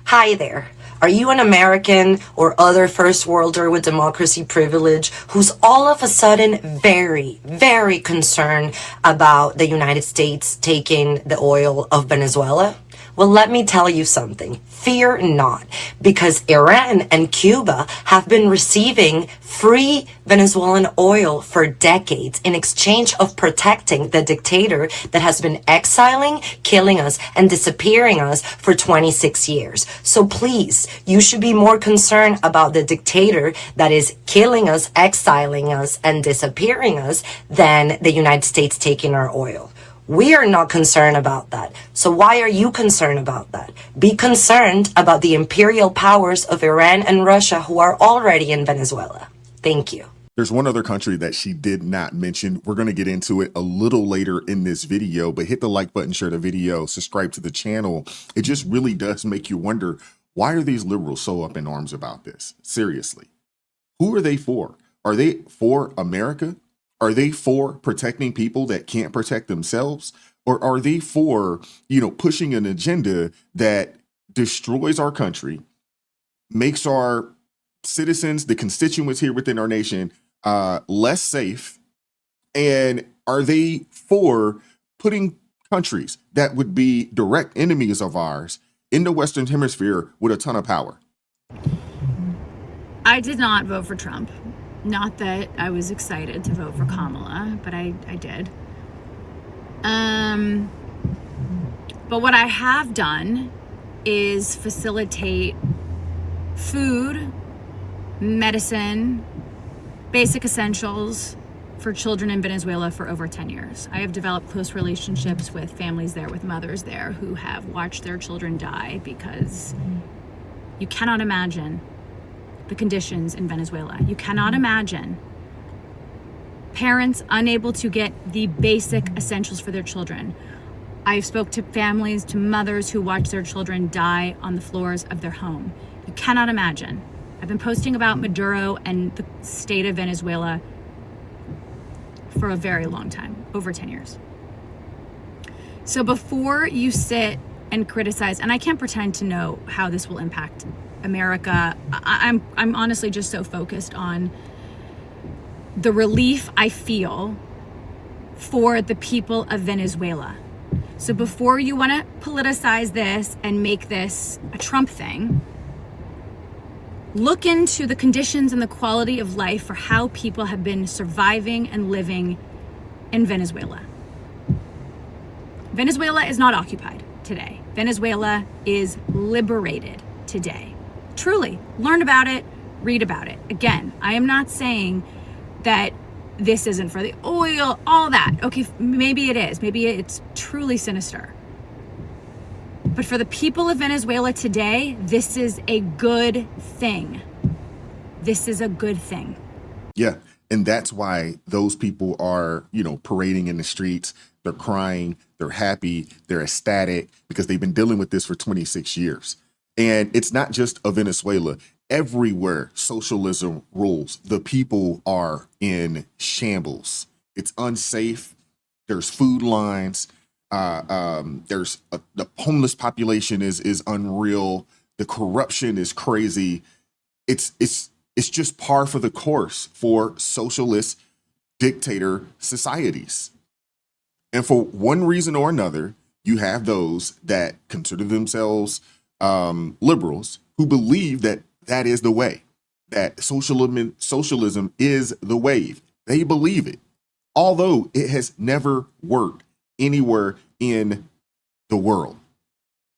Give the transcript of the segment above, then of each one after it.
Hi there. Are you an American or other first worlder with democracy privilege who's all of a sudden very, very concerned about the United States taking the oil of Venezuela? Well, let me tell you something. Fear not, because Iran and Cuba have been receiving free Venezuelan oil for decades in exchange of protecting the dictator that has been exiling, killing us, and disappearing us for 26 years. So please, you should be more concerned about the dictator that is killing us, exiling us, and disappearing us than the United States taking our oil. We are not concerned about that. So why are you concerned about that? Be concerned about the imperial powers of Iran and Russia who are already in Venezuela. Thank you. There's one other country that she did not mention. We're going to get into it a little later in this video, but hit the like button, share the video, subscribe to the channel. It just really does make you wonder, why are these liberals so up in arms about this? Seriously, who are they for? Are they for America? Are they for protecting people that can't protect themselves? Or are they for, pushing an agenda that destroys our country, makes our citizens, the constituents here within our nation, less safe? And are they for putting countries that would be direct enemies of ours in the Western Hemisphere with a ton of power? I did not vote for Trump. Not that I was excited to vote for Kamala, but I did. But what I have done is facilitate food, medicine, basic essentials for children in Venezuela for over 10 years. I have developed close relationships with families there, with mothers there who have watched their children die because you cannot imagine the conditions in Venezuela. You cannot imagine parents unable to get the basic essentials for their children. I've spoke to families, to mothers who watch their children die on the floors of their home. You cannot imagine. I've been posting about Maduro and the state of Venezuela for a very long time, over 10 years. So before you sit and criticize, and I can't pretend to know how this will impact America, I'm honestly just so focused on the relief I feel for the people of Venezuela. So before you want to politicize this and make this a Trump thing, look into the conditions and the quality of life for how people have been surviving and living in Venezuela. Venezuela is not occupied today. Venezuela is liberated today. Truly, learn about it, read about it. Again, I am not saying that this isn't for the oil, all that. Okay, maybe it is. Maybe it's truly sinister. But for the people of Venezuela today, this is a good thing. This is a good thing. Yeah. And that's why those people are, parading in the streets. They're crying. They're happy. They're ecstatic because they've been dealing with this for 26 years. And it's not just a Venezuela. Everywhere socialism rules, the people are in shambles. It's unsafe. There's food lines. The homeless population is unreal. The corruption is crazy. It's just par for the course for socialist dictator societies. And for one reason or another, you have those that consider themselves liberals who believe that is the way, that socialism is the wave. They believe it, although it has never worked anywhere in the world.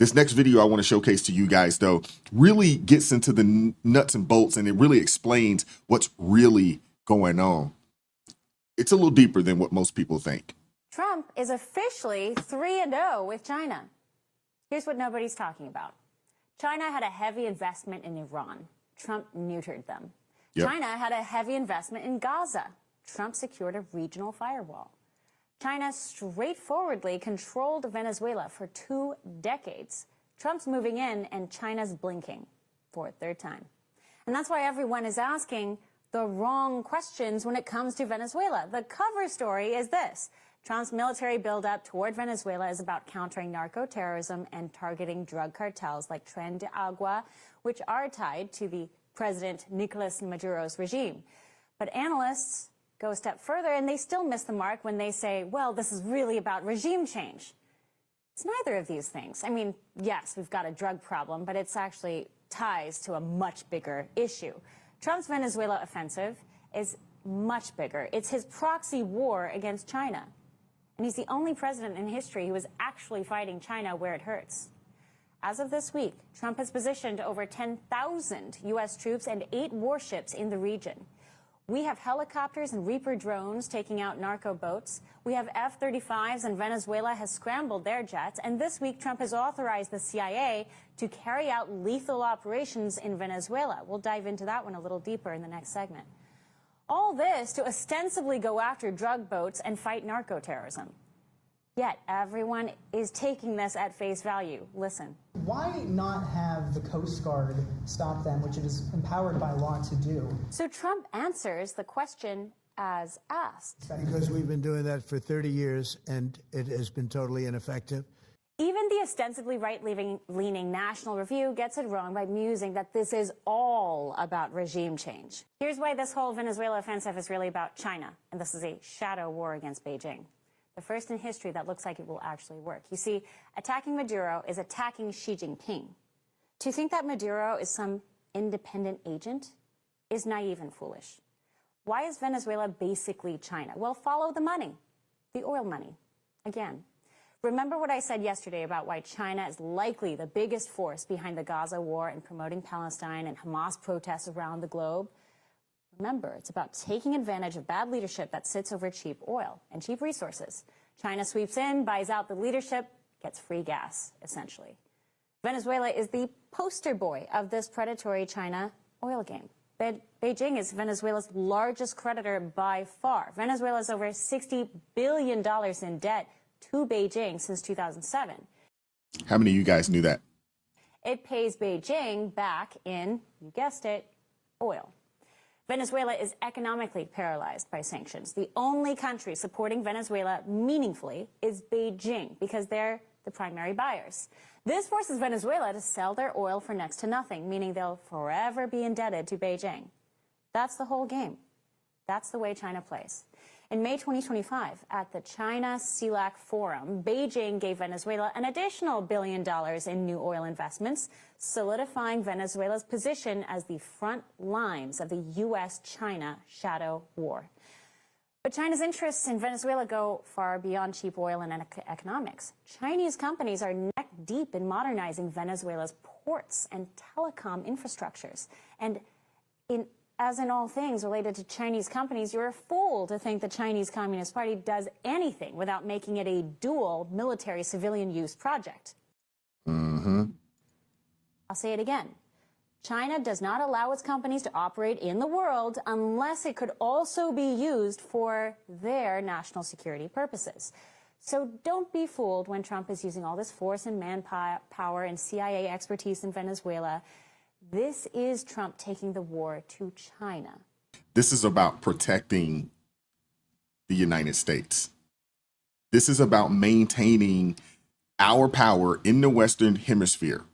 This next video I want to showcase to you guys, though, really gets into the nuts and bolts, and it really explains what's really going on. It's a little deeper than what most people think. Trump is officially 3-0 with China. Here's what nobody's talking about. China had a heavy investment in Iran. Trump neutered them. Yep. China had a heavy investment in Gaza. Trump secured a regional firewall. China straightforwardly controlled Venezuela for 2 decades. Trump's moving in and China's blinking for a third time. And that's why everyone is asking the wrong questions when it comes to Venezuela. The cover story is this. Trump's military buildup toward Venezuela is about countering narco-terrorism and targeting drug cartels like Tren de Agua, which are tied to the President Nicolas Maduro's regime. But analysts go a step further, and they still miss the mark when they say, well, this is really about regime change. It's neither of these things. I mean, yes, we've got a drug problem, but it's actually ties to a much bigger issue. Trump's Venezuela offensive is much bigger. It's his proxy war against China. And he's the only president in history who is actually fighting China where it hurts. As of this week, Trump has positioned over 10,000 U.S. troops and 8 warships in the region. We have helicopters and Reaper drones taking out narco boats. We have F-35s, and Venezuela has scrambled their jets. And this week, Trump has authorized the CIA to carry out lethal operations in Venezuela. We'll dive into that one a little deeper in the next segment. All this to ostensibly go after drug boats and fight narco-terrorism. Yet everyone is taking this at face value. Listen. Why not have the Coast Guard stop them, which it is empowered by law to do? So Trump answers the question as asked. Because we've been doing that for 30 years, and it has been totally ineffective. Even the ostensibly right-leaning National Review gets it wrong by musing that this is all about regime change. Here's why this whole Venezuela offensive is really about China, and this is a shadow war against Beijing. The first in history that looks like it will actually work. You see, attacking Maduro is attacking Xi Jinping. To think that Maduro is some independent agent is naive and foolish. Why is Venezuela basically China? Well, follow the money, the oil money. Again, remember what I said yesterday about why China is likely the biggest force behind the Gaza war and promoting Palestine and Hamas protests around the globe? Remember, it's about taking advantage of bad leadership that sits over cheap oil and cheap resources. China sweeps in, buys out the leadership, gets free gas, essentially. Venezuela is the poster boy of this predatory China oil game. Beijing is Venezuela's largest creditor by far. Venezuela is over $60 billion in debt to Beijing since 2007. How many of you guys knew that? It pays Beijing back in, you guessed it, oil. Venezuela is economically paralyzed by sanctions. The only country supporting Venezuela meaningfully is Beijing because they're the primary buyers. This forces Venezuela to sell their oil for next to nothing, meaning they'll forever be indebted to Beijing. That's the whole game. That's the way China plays. In May 2025, at the China-CELAC Forum, Beijing gave Venezuela an additional $1 billion in new oil investments, solidifying Venezuela's position as the front lines of the U.S.-China shadow war. But China's interests in Venezuela go far beyond cheap oil and economics. Chinese companies are neck deep in modernizing Venezuela's ports and telecom infrastructures. And as in all things related to Chinese companies, you're a fool to think the Chinese Communist Party does anything without making it a dual military-civilian use project. I'll say it again. China does not allow its companies to operate in the world unless it could also be used for their national security purposes. So don't be fooled when Trump is using all this force and manpower and CIA expertise in Venezuela. This is Trump taking the war to China. This is about protecting the United States. This is about maintaining our power in the Western Hemisphere.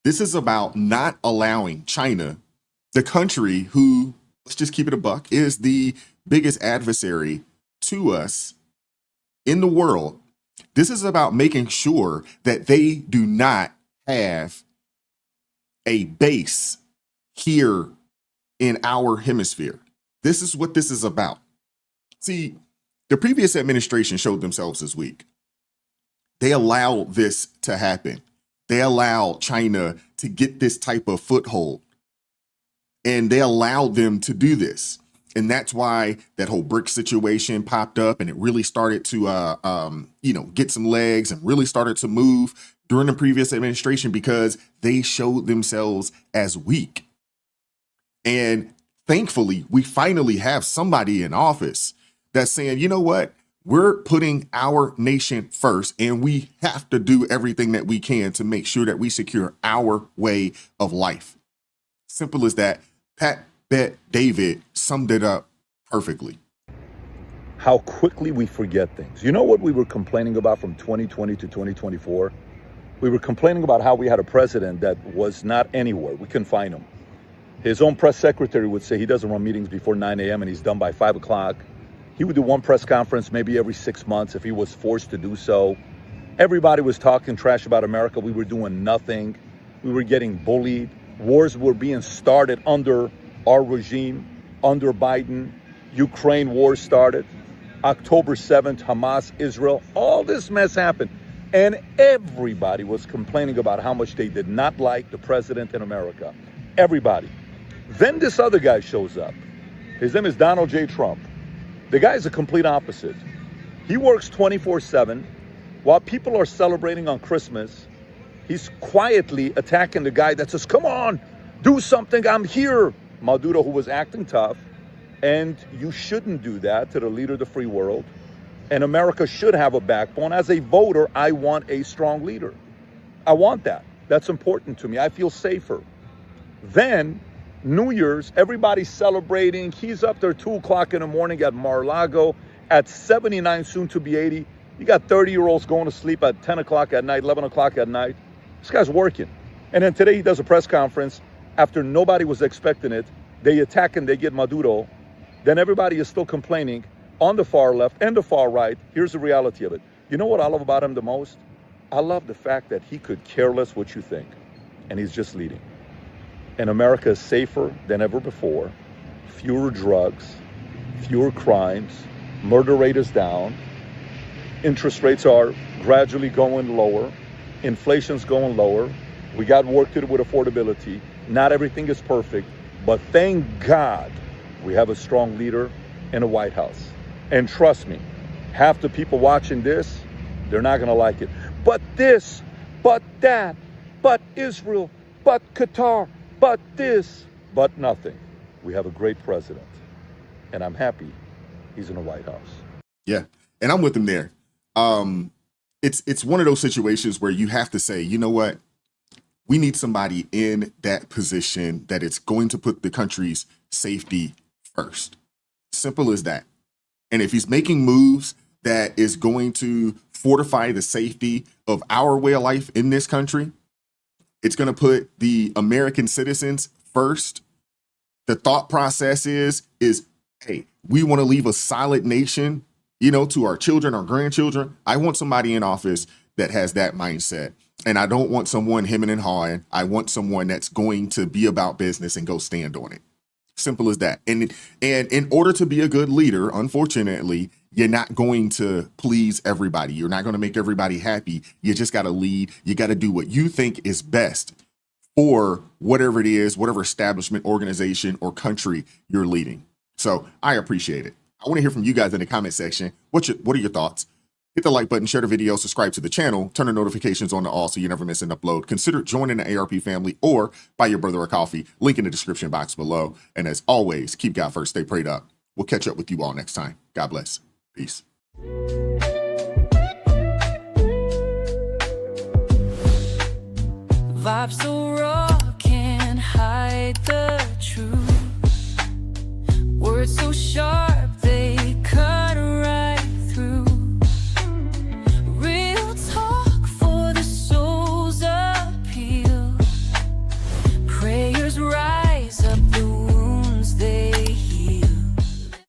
This is about not allowing China, the country who, let's just keep it a buck, is the biggest adversary to us in the world. This is about making sure that they do not have a base here in our hemisphere. This is what this is about. See, the previous administration showed themselves this week. They allowed this to happen. They allowed China to get this type of foothold, and they allowed them to do this. And that's why that whole BRICS situation popped up, and it really started to, get some legs and really started to move during the previous administration because they showed themselves as weak. And thankfully, we finally have somebody in office that's saying, you know what? We're putting our nation first, and we have to do everything that we can to make sure that we secure our way of life. Simple as that. Pat Bet David summed it up perfectly. how quickly we forget things. You know what we were complaining about from 2020 to 2024? We were complaining about how we had a president that was not anywhere. We couldn't find him. His own press secretary would say he doesn't run meetings before 9 a.m. and he's done by 5 o'clock. He would do one press conference maybe every 6 months if he was forced to do so. Everybody was talking trash about America. We were doing nothing. We were getting bullied. Wars were being started under our regime, under Biden. Ukraine war started. October 7th, Hamas, Israel, all this mess happened. And everybody was complaining about how much they did not like the president in America. Everybody. Then this other guy shows up. His name is Donald J. Trump. The guy's a complete opposite. He works 24/7. While people are celebrating on Christmas, he's quietly attacking the guy that says, come on, do something, I'm here. Maduro, who was acting tough. And you shouldn't do that to the leader of the free world. And America should have a backbone. As a voter, I want a strong leader. I want that. That's important to me. I feel safer. Then, New Year's, everybody's celebrating. He's up there 2 o'clock in the morning at Mar-a-Lago at 79, soon to be 80. You got 30-year-olds going to sleep at 10 o'clock at night, 11 o'clock at night. This guy's working. And then today he does a press conference after nobody was expecting it. They attack and they get Maduro. Then everybody is still complaining on the far left and the far right. Here's the reality of it. You know what I love about him the most? I love the fact that he could care less what you think. And he's just leading. And America is safer than ever before. Fewer drugs, fewer crimes, murder rate is down. Interest rates are gradually going lower. Inflation's going lower. We got work to do with affordability. Not everything is perfect, but thank God we have a strong leader in the White House. And trust me, half the people watching this, they're not going to like it. But this, but that, but Israel, but Qatar, but this, but nothing. We have a great president. And I'm happy he's in the White House. Yeah, and I'm with him there. It's one of those situations where you have to say, you know what? We need somebody in that position that it's going to put the country's safety first. Simple as that. And if he's making moves that is going to fortify the safety of our way of life in this country, it's going to put the American citizens first. The thought process is, hey, we want to leave a solid nation, to our children, our grandchildren. I want somebody in office that has that mindset. And I don't want someone hemming and hawing. I want someone that's going to be about business and go stand on it. Simple as that. And in order to be a good leader, unfortunately, you're not going to please everybody. You're not going to make everybody happy. You just got to lead. You got to do what you think is best for whatever it is, whatever establishment, organization, or country you're leading. So I appreciate it. I want to hear from you guys in the comment section. What are your thoughts? Hit the like button, share the video, subscribe to the channel, turn the notifications on to all so you never miss an upload. Consider joining the ARP family or buy your brother a coffee. Link in the description box below. And as always, keep God first, stay prayed up. We'll catch up with you all next time. God bless. Peace. Vibes so right.